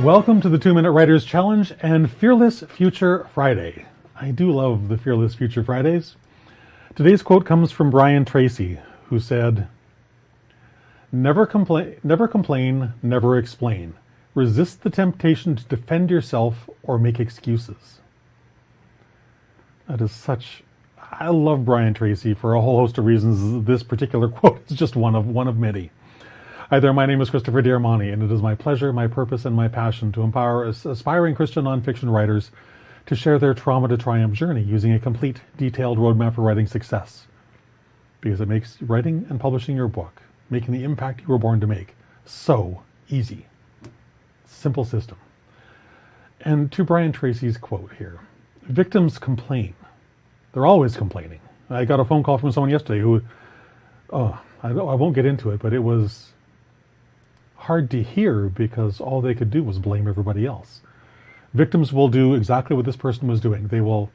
Welcome to the 2-Minute Writers Challenge and Fearless Future Friday. I do love the Fearless Future Fridays. Today's quote comes from Brian Tracy, who said, never complain, never explain. Resist the temptation to defend yourself or make excuses. That is such... I love Brian Tracy for a whole host of reasons. This particular quote is just one of many. Hi there, my name is Christopher Diarmani, and it is my pleasure, my purpose, and my passion to empower aspiring Christian nonfiction writers to share their trauma to triumph journey using a complete, detailed roadmap for writing success. Because it makes writing and publishing your book, making the impact you were born to make, so easy. Simple system. And to Brian Tracy's quote here, victims complain. They're always complaining. I got a phone call from someone yesterday who, I won't get into it, but it was hard to hear because all they could do was blame everybody else. Victims will do exactly what this person was doing. They will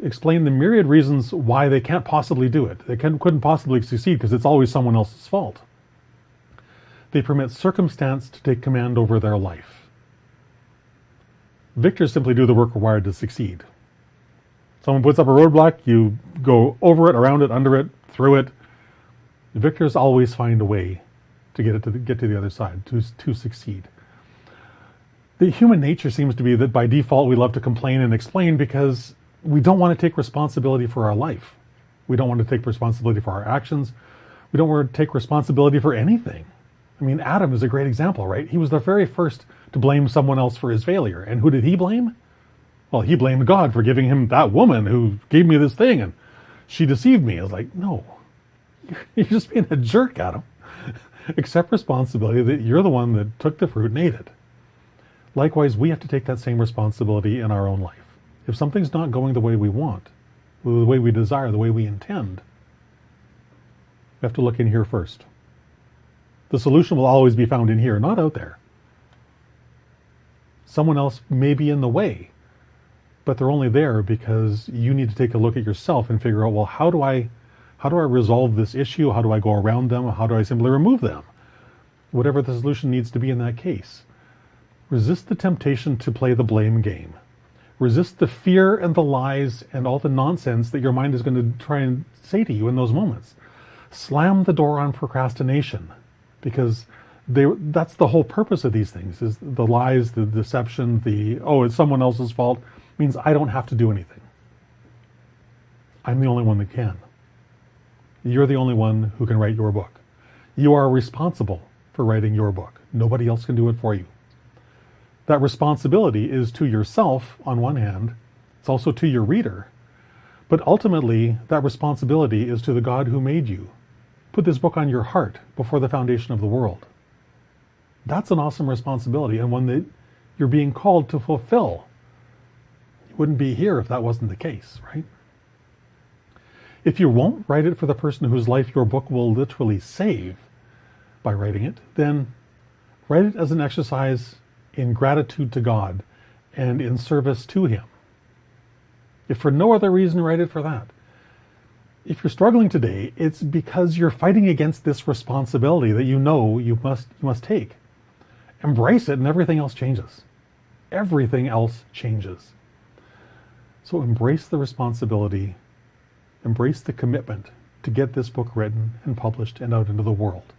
explain the myriad reasons why they can't possibly do it. They couldn't possibly succeed because it's always someone else's fault. They permit circumstance to take command over their life. Victors simply do the work required to succeed. Someone puts up a roadblock, you go over it, around it, under it, through it. Victors always find a way to get to the other side, to succeed. The human nature seems to be that by default we love to complain and explain because we don't want to take responsibility for our life. We don't want to take responsibility for our actions. We don't want to take responsibility for anything. I mean, Adam is a great example, right? He was the very first to blame someone else for his failure. And who did he blame? Well, he blamed God for giving him that woman who gave me this thing and she deceived me. I was like, no, you're just being a jerk, Adam. Accept responsibility that you're the one that took the fruit and ate it. Likewise, we have to take that same responsibility in our own life. If something's not going the way we want, the way we desire, the way we intend, we have to look in here first. The solution will always be found in here, not out there. Someone else may be in the way, but they're only there because you need to take a look at yourself and figure out, well, how do I resolve this issue? How do I go around them? How do I simply remove them? Whatever the solution needs to be in that case. Resist the temptation to play the blame game. Resist the fear and the lies and all the nonsense that your mind is going to try and say to you in those moments. Slam the door on procrastination, because that's the whole purpose of these things, is the lies, the deception, it's someone else's fault, means I don't have to do anything. I'm the only one that can. You're the only one who can write your book. You are responsible for writing your book. Nobody else can do it for you. That responsibility is to yourself on one hand. It's also to your reader. But ultimately, that responsibility is to the God who made you. Put this book on your heart before the foundation of the world. That's an awesome responsibility, and one that you're being called to fulfill. You wouldn't be here if that wasn't the case, right? If you won't write it for the person whose life your book will literally save by writing it, then write it as an exercise in gratitude to God and in service to Him. If for no other reason, write it for that. If you're struggling today, it's because you're fighting against this responsibility that you know you must take. Embrace it and everything else changes. Everything else changes. So embrace the responsibility. Embrace the commitment to get this book written and published and out into the world.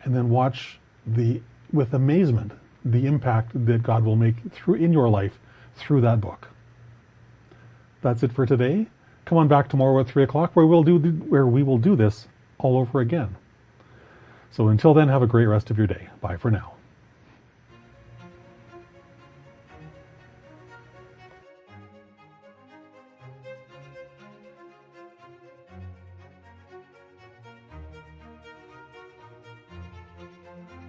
And then watch with amazement the impact that God will make in your life through that book. That's it for today. Come on back tomorrow at 3 o'clock where we will do this all over again. So until then, have a great rest of your day. Bye for now.